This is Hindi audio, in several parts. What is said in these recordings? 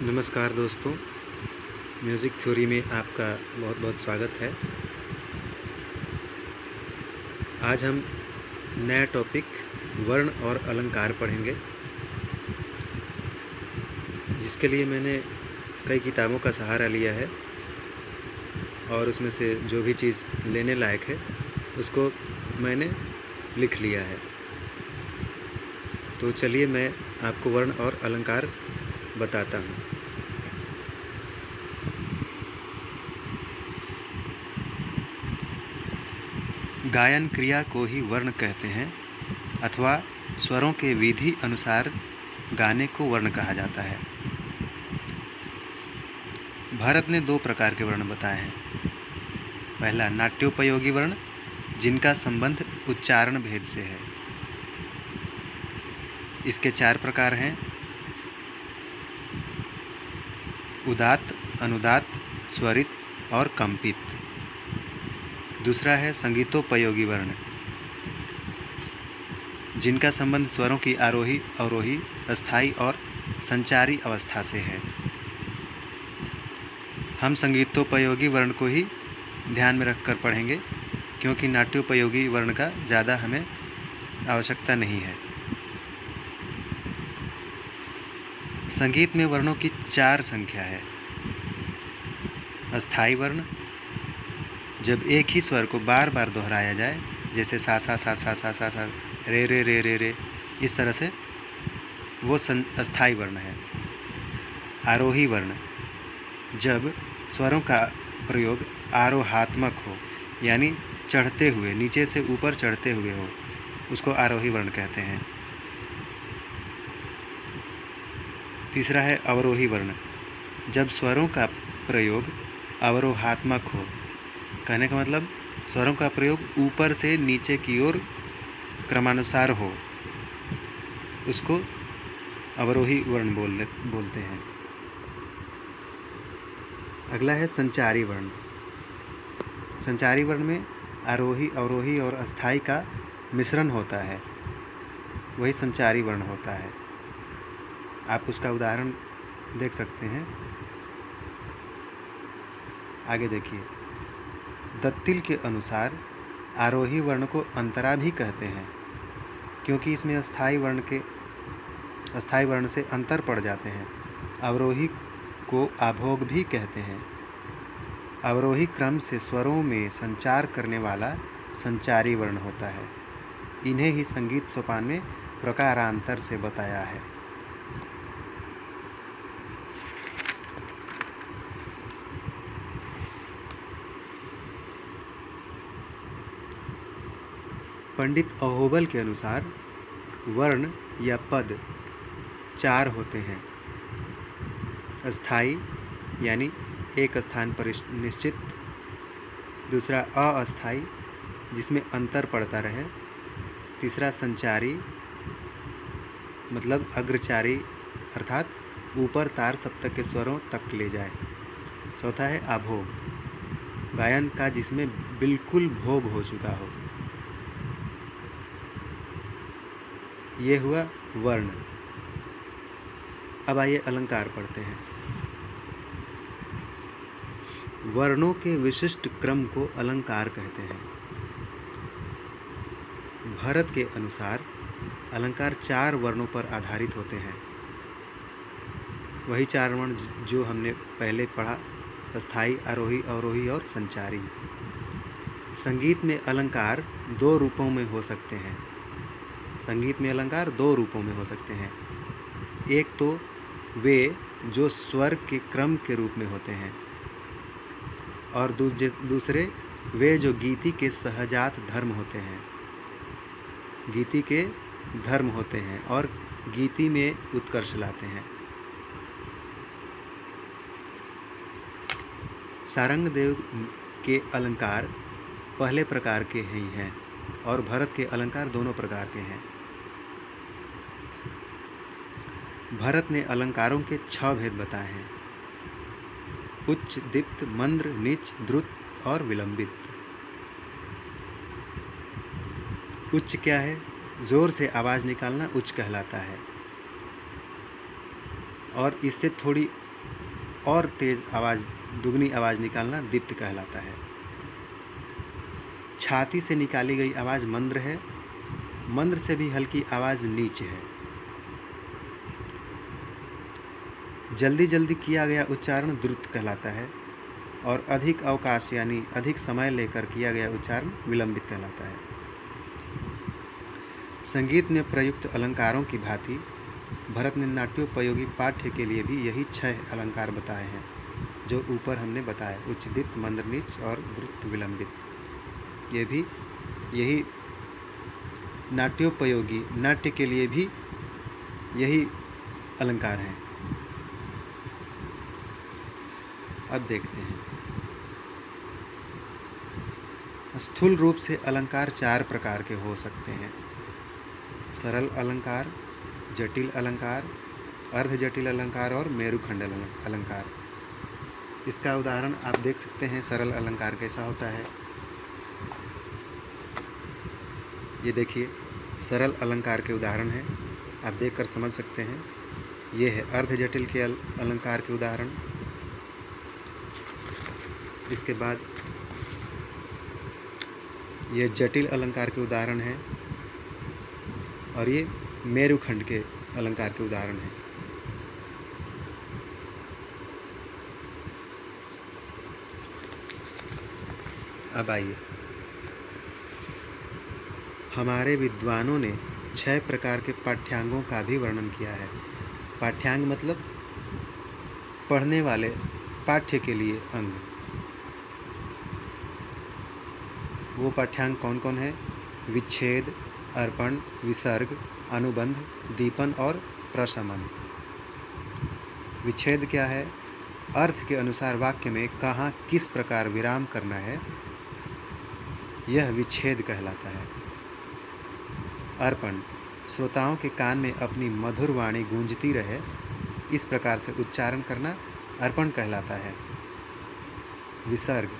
नमस्कार दोस्तों, म्यूज़िक थ्योरी में आपका बहुत बहुत स्वागत है। आज हम नया टॉपिक वर्ण और अलंकार पढ़ेंगे, जिसके लिए मैंने कई किताबों का सहारा लिया है और उसमें से जो भी चीज़ लेने लायक है उसको मैंने लिख लिया है। तो चलिए मैं आपको वर्ण और अलंकार बताता हूँ। गायन क्रिया को ही वर्ण कहते हैं अथवा स्वरों के विधि अनुसार गाने को वर्ण कहा जाता है। भारत ने दो प्रकार के वर्ण बताए हैं। पहला नाट्योपयोगी वर्ण, जिनका संबंध उच्चारण भेद से है। इसके 4 प्रकार हैं: उदात्त, अनुदात्त, स्वरित और कंपित। दूसरा है संगीतोपयोगी वर्ण, जिनका संबंध स्वरों की आरोही, अवरोही, अस्थाई और संचारी अवस्था से है। हम संगीतोपयोगी वर्ण को ही ध्यान में रखकर पढ़ेंगे, क्योंकि नाट्योपयोगी वर्ण का ज़्यादा हमें आवश्यकता नहीं है। संगीत में वर्णों की 4 संख्या है। अस्थाई वर्ण, जब एक ही स्वर को बार बार दोहराया जाए, जैसे सा सा सा सा सा सा सा, रे रे रे रे रे, इस तरह से, वो अस्थाई वर्ण है। आरोही वर्ण, जब स्वरों का प्रयोग आरोहात्मक हो, यानी चढ़ते हुए, नीचे से ऊपर चढ़ते हुए हो, उसको आरोही वर्ण कहते हैं। तीसरा है अवरोही वर्ण, जब स्वरों का प्रयोग अवरोहात्मक हो, कहने का मतलब स्वरों का प्रयोग ऊपर से नीचे की ओर क्रमानुसार हो, उसको अवरोही वर्ण बोलते हैं। अगला है संचारी वर्ण। संचारी वर्ण में आरोही, अवरोही और अस्थाई का मिश्रण होता है, वही संचारी वर्ण होता है। आप उसका उदाहरण देख सकते हैं। आगे देखिए, दत्तिल के अनुसार आरोही वर्ण को अंतरा भी कहते हैं, क्योंकि इसमें अस्थाई वर्ण से अंतर पड़ जाते हैं। अवरोही को आभोग भी कहते हैं। अवरोही क्रम से स्वरों में संचार करने वाला संचारी वर्ण होता है। इन्हें ही संगीत सोपान में प्रकारांतर से बताया है। पंडित अहोबल के अनुसार वर्ण या पद 4 होते हैं। अस्थाई, यानी एक स्थान पर निश्चित। दूसरा अस्थाई, जिसमें अंतर पड़ता रहे। तीसरा संचारी, मतलब अग्रचारी, अर्थात ऊपर तार सप्तक के स्वरों तक ले जाए। चौथा है आभोग, गायन का जिसमें बिल्कुल भोग हो चुका हो। ये हुआ वर्ण। अब आइए अलंकार पढ़ते हैं। वर्णों के विशिष्ट क्रम को अलंकार कहते हैं। भरत के अनुसार अलंकार 4 वर्णों पर आधारित होते हैं। वही 4 वर्ण जो हमने पहले पढ़ा: अस्थाई, आरोही, अवरोही और संचारी। संगीत में अलंकार 2 रूपों में हो सकते हैं। संगीत में अलंकार 2 रूपों में हो सकते हैं। एक तो वे जो स्वर के क्रम के रूप में होते हैं, और दूसरे वे जो गीति के सहजात धर्म होते हैं। गीति के धर्म होते हैं और गीति में उत्कर्ष लाते हैं। सारंगदेव के अलंकार पहले प्रकार के ही हैं और भरत के अलंकार दोनों प्रकार के हैं। भरत ने अलंकारों के 6 भेद बताए हैं: उच्च, दीप्त, मंद्र, नीच, द्रुत और विलंबित। उच्च क्या है? जोर से आवाज़ निकालना उच्च कहलाता है, और इससे थोड़ी और तेज आवाज़, दुगनी आवाज़ निकालना दीप्त कहलाता है। छाती से निकाली गई आवाज़ मंद्र है। मंद्र से भी हल्की आवाज़ नीच है। जल्दी जल्दी किया गया उच्चारण द्रुत कहलाता है और अधिक अवकाश यानी अधिक समय लेकर किया गया उच्चारण विलंबित कहलाता है। संगीत में प्रयुक्त अलंकारों की भांति भरत ने नाट्योपयोगी पाठ्य के लिए भी यही 6 अलंकार बताए हैं जो ऊपर हमने बताए, उच्च, दीप्त, मंद्र, नीच और द्रुत, विलंबित। ये भी यही नाट्योपयोगी, नाट्य के लिए भी यही अलंकार हैं। अब देखते हैं। स्थूल रूप से अलंकार 4 प्रकार के हो सकते हैं: सरल अलंकार, जटिल अलंकार, अर्ध जटिल अलंकार और मेरुखंड अलंकार। इसका उदाहरण आप देख सकते हैं। सरल अलंकार कैसा होता है, ये देखिए। सरल अलंकार के उदाहरण हैं, आप देखकर समझ सकते हैं। ये है अर्ध जटिल के अलंकार के उदाहरण। इसके बाद ये जटिल अलंकार के उदाहरण हैं और ये मेरुखंड के अलंकार के उदाहरण हैं। अब आइए, हमारे विद्वानों ने 6 प्रकार के पाठ्यांगों का भी वर्णन किया है। पाठ्यांग मतलब पढ़ने वाले, पाठ्य के लिए अंग। वो पाठ्यांग कौन कौन है? विच्छेद, अर्पण, विसर्ग, अनुबंध, दीपन और प्रशमन। विच्छेद क्या है? अर्थ के अनुसार वाक्य में कहाँ किस प्रकार विराम करना है, यह विच्छेद कहलाता है। अर्पण, श्रोताओं के कान में अपनी मधुर वाणी गूंजती रहे, इस प्रकार से उच्चारण करना अर्पण कहलाता है। विसर्ग,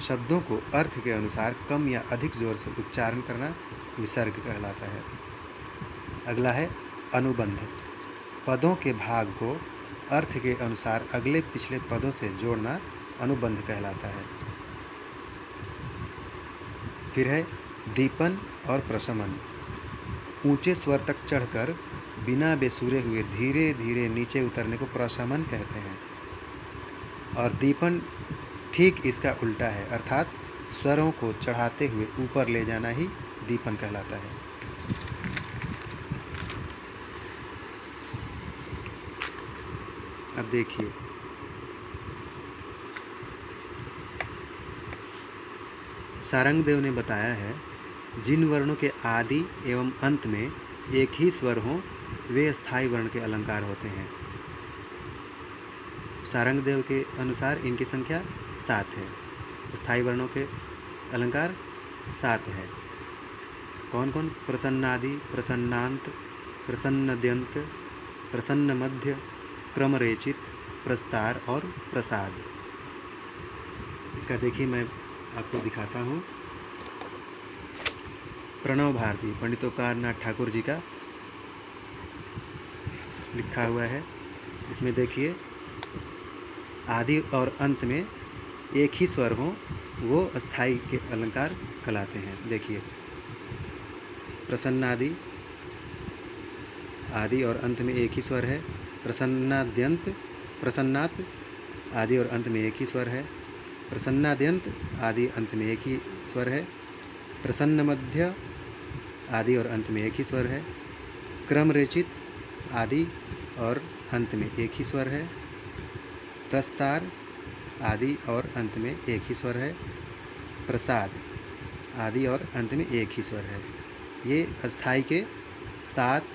शब्दों को अर्थ के अनुसार कम या अधिक जोर से उच्चारण करना विसर्ग कहलाता है। अगला है अनुबंध, पदों के भाग को अर्थ के अनुसार अगले पिछले पदों से जोड़ना अनुबंध कहलाता है। फिर है दीपन और प्रशमन, ऊंचे स्वर तक चढ़कर बिना बेसुरे हुए धीरे धीरे नीचे उतरने को प्रशमन कहते हैं। और दीपन ठीक इसका उल्टा है, अर्थात स्वरों को चढ़ाते हुए ऊपर ले जाना ही दीपन कहलाता है। अब देखिए, सारंगदेव ने बताया है, जिन वर्णों के आदि एवं अंत में एक ही स्वर हो वे स्थायी वर्ण के अलंकार होते हैं। सारंगदेव के अनुसार इनकी संख्या 7 है। स्थायी वर्णों के अलंकार 7 है। कौन कौन? प्रसन्नादि, प्रसन्नांत, प्रसन्नद्यंत, प्रसन्न मध्य, क्रमरेचित, प्रस्तार और प्रसाद। इसका देखिए, मैं आपको दिखाता हूँ। प्रणव भारती पंडित ओंकारनाथ ठाकुर जी का लिखा हुआ है। इसमें देखिए, आदि और अंत में एक ही स्वर हो वो अस्थाई के अलंकार कहलाते हैं। देखिए, प्रसन्नादि, आदि और अंत में एक ही स्वर है। प्रसन्नाद्यंत, प्रसन्नात, आदि और अंत में एक ही स्वर है। प्रसन्नाद्यंत, आदि अंत में एक ही स्वर है। प्रसन्न मध्य, आदि और अंत में एक ही स्वर है। क्रम रेचित, आदि और अंत में एक ही स्वर है। प्रस्तार, आदि और अंत में एक ही स्वर है। प्रसाद, आदि और अंत में एक ही स्वर है। ये अस्थाई के 7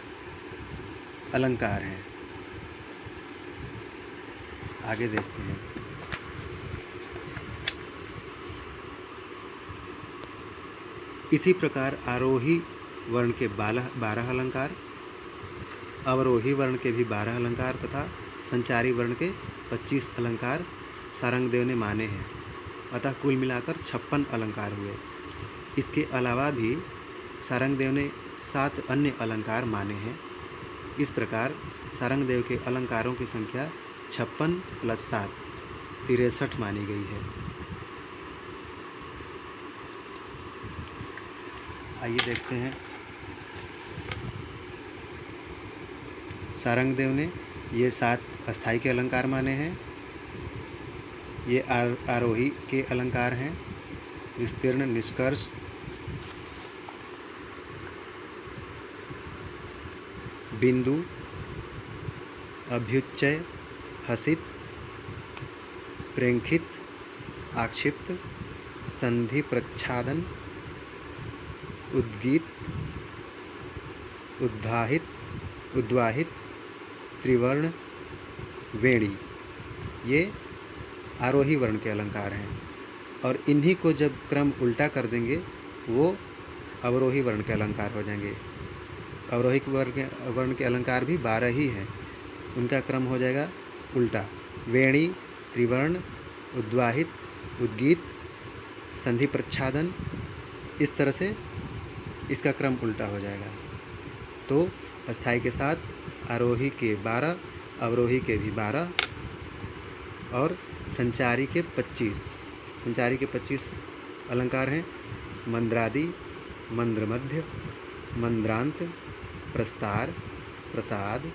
अलंकार हैं। आगे देखते हैं। इसी प्रकार आरोही वर्ण के 12 अलंकार, अवरोही वर्ण के भी 12 अलंकार तथा संचारी वर्ण के 25 अलंकार सारंगदेव ने माने हैं। अतः कुल मिलाकर 56 अलंकार हुए। इसके अलावा भी सारंगदेव ने 7 अन्य अलंकार माने हैं। इस प्रकार सारंगदेव के अलंकारों की संख्या 56 + 7 63 मानी गई है। आइए देखते हैं। सारंगदेव ने ये 7 अस्थाई के अलंकार माने हैं। ये आरोही के अलंकार हैं। विस्तीर्ण, निष्कर्ष, बिंदु, अभ्युच्चय, हसित, प्रेंखित, आक्षिप्त, संधि प्रच्छादन, उद्गीत, उद्वाहित, त्रिवर्ण, वेणी, ये आरोही वर्ण के अलंकार हैं। और इन्हीं को जब क्रम उल्टा कर देंगे वो अवरोही वर्ण के अलंकार हो जाएंगे। अवरोही वर्ण के अलंकार भी 12 ही हैं, उनका क्रम हो जाएगा उल्टा। वेणी, त्रिवर्ण, उद्वाहित, उद्गीत, संधि प्रच्छादन, इस तरह से इसका क्रम उल्टा हो जाएगा। तो अस्थाई के 7, आरोही के 12, अवरोही के भी 12 और संचारी के 25। संचारी के 25 अलंकार हैं। मंद्रादि, मंद्रमध्य, मंद्रांत, प्रस्तार, प्रसाद,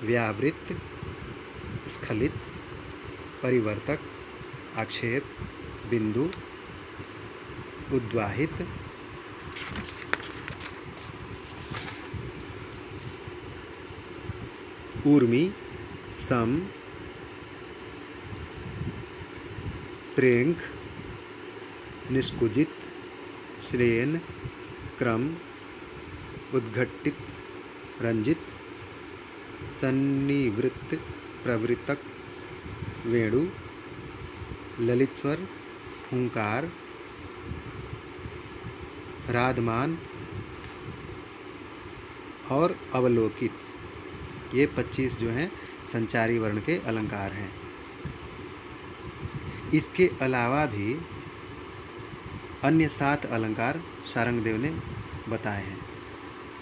व्यावृत्त, स्खलित, परिवर्तक, आक्षेप, बिंदु, उद्वाहित, ऊर्मी, सम, प्रेंख, निष्कुजित, श्रेण, क्रम, उद्घट्टित, रंजित, सन्निवृत्त, प्रवृत्तक, वेणु, ललित स्वर, हुंकार, राधमान और अवलोकित, ये 25 जो हैं संचारी वर्ण के अलंकार हैं। इसके अलावा भी अन्य 7 अलंकार सारंगदेव ने बताए हैं।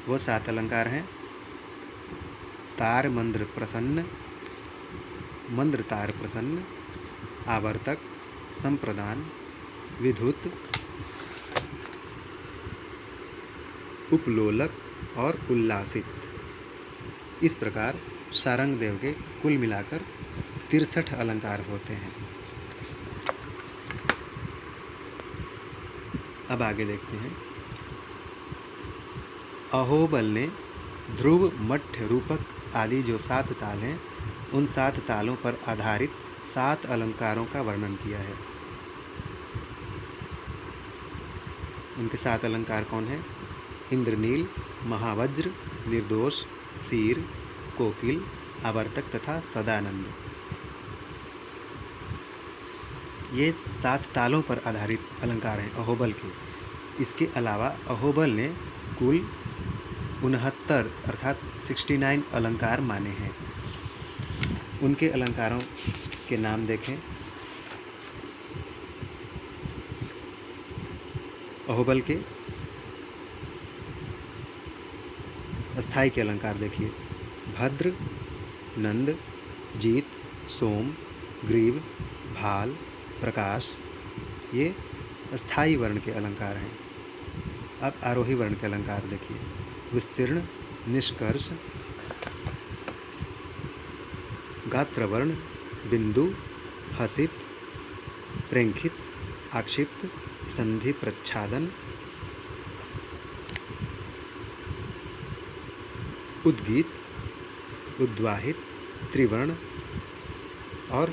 वो 7 अलंकार हैं: तार मंद्र प्रसन्न, मंद्र तार प्रसन्न, आवर्तक, संप्रदान, विधुत, उपलोलक और उल्लासित। इस प्रकार सारंगदेव के कुल मिलाकर 63 अलंकार होते हैं। अब आगे देखते हैं। अहोबल ने ध्रुव, मठ्ठ, रूपक आदि जो 7 ताल हैं, उन 7 तालों पर आधारित 7 अलंकारों का वर्णन किया है। उनके 7 अलंकार कौन हैं? इंद्रनील, महावज्र, निर्दोष, सीर, कोकिल, आवर्तक तथा सदानंद। ये 7 तालों पर आधारित अलंकार हैं अहोबल के। इसके अलावा अहोबल ने कुल 69 अर्थात 69 अलंकार माने हैं। उनके अलंकारों के नाम देखें। अहोबल के अस्थाई के अलंकार देखिए: भद्र, नंद, जीत, सोम, ग्रीव, भाल, प्रकाश, ये अस्थाई वर्ण के अलंकार हैं। अब आरोही वर्ण के अलंकार देखिए: विस्तीर्ण, निष्कर्ष, गात्रवर्ण, बिंदु, हसित, प्रेंखित, आक्षिप्त, संधि प्रच्छादन, उद्गीत, उद्वाहित, त्रिवर्ण और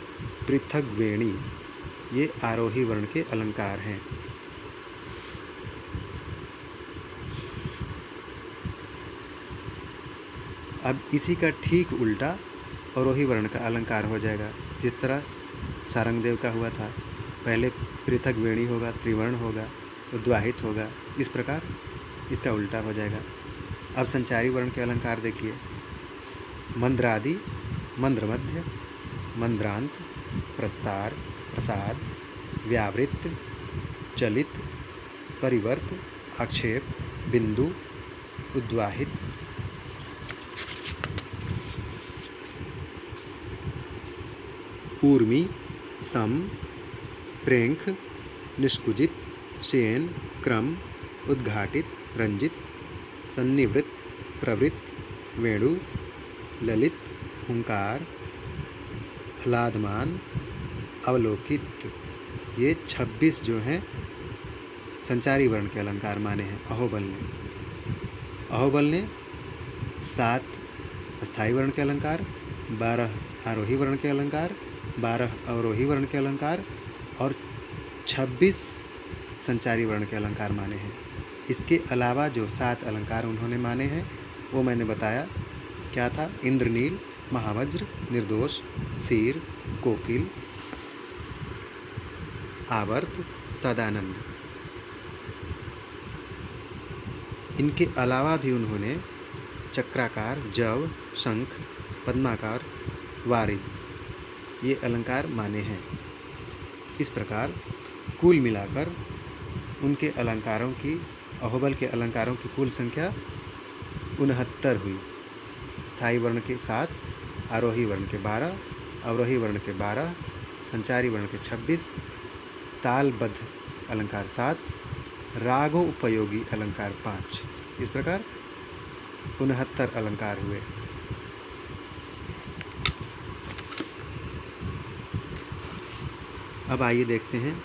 पृथक वेणी, ये आरोही वर्ण के अलंकार हैं। अब इसी का ठीक उल्टा अवरोही वर्ण का अलंकार हो जाएगा। जिस तरह सारंगदेव का हुआ था, पहले पृथक वेणी होगा, त्रिवर्ण होगा, उद्वाहित होगा, इस प्रकार इसका उल्टा हो जाएगा। अब संचारी वर्ण के अलंकार देखिए: मंद्रादि, मंद्रमध्य, मंद्रांत, प्रस्तार, प्रसाद, व्यावृत्त, चलित, परिवर्त, आक्षेप, बिंदु, उद्वाहित, ऊर्मी, सम, प्रेंख, निष्कुजित, शयन, क्रम, उद्घाटित, रंजित, सन्निवृत्त, प्रवृत्त, वेणु, ललित, हुंकार, ह्लादमान, अवलोकित। ये 26 जो हैं संचारी वर्ण के अलंकार माने हैं अहोबल ने। अहोबल ने 7 अस्थाई वर्ण के अलंकार, 12 आरोही वर्ण के अलंकार, 12 अवरोही वर्ण के अलंकार और 26 संचारी वर्ण के अलंकार माने हैं। इसके अलावा जो 7 अलंकार उन्होंने माने हैं वो मैंने बताया क्या था। इंद्रनील, महावज्र, निर्दोष, सीर, कोकिल, आवर्त, सदानंद। इनके अलावा भी उन्होंने चक्राकार, जव, शंख, पद्माकार, वारिद ये अलंकार माने हैं। इस प्रकार कुल मिलाकर उनके अलंकारों की, अहोबल के अलंकारों की कुल संख्या 69 हुई। स्थायी वर्ण के 7, आरोही वर्ण के 12, अवरोही वर्ण के 12, संचारी वर्ण के 26, तालबद्ध अलंकार 7, रागोपयोगी अलंकार 5। इस प्रकार 69 अलंकार हुए। अब आइए देखते हैं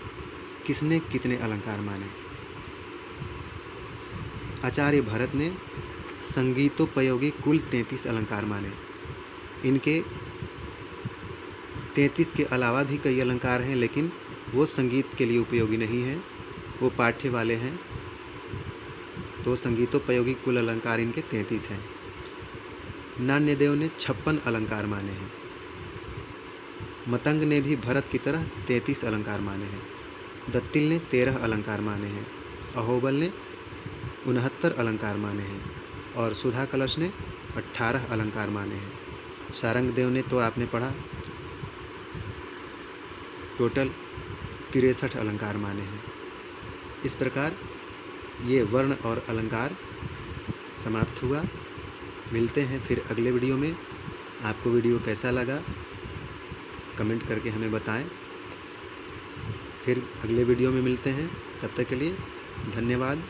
किसने कितने अलंकार माने। आचार्य भरत ने संगीतोपयोगी कुल 33 अलंकार माने। इनके 33 के अलावा भी कई अलंकार हैं, लेकिन वो संगीत के लिए उपयोगी नहीं हैं, वो पाठ्य वाले हैं। तो संगीतोपयोगी कुल अलंकार इनके 33 हैं। नान्यदेव ने 56 अलंकार माने हैं। मतंग ने भी भरत की तरह 33 अलंकार माने हैं। दत्तिल ने 13 अलंकार माने हैं। अहोबल ने 69 अलंकार माने हैं और सुधा कलश ने 18 अलंकार माने हैं। सारंगदेव ने तो आपने पढ़ा टोटल 63 अलंकार माने हैं। इस प्रकार ये वर्ण और अलंकार समाप्त हुआ। मिलते हैं फिर अगले वीडियो में। आपको वीडियो कैसा लगा कमेंट करके हमें बताएं। फिर अगले वीडियो में मिलते हैं। तब तक के लिए धन्यवाद।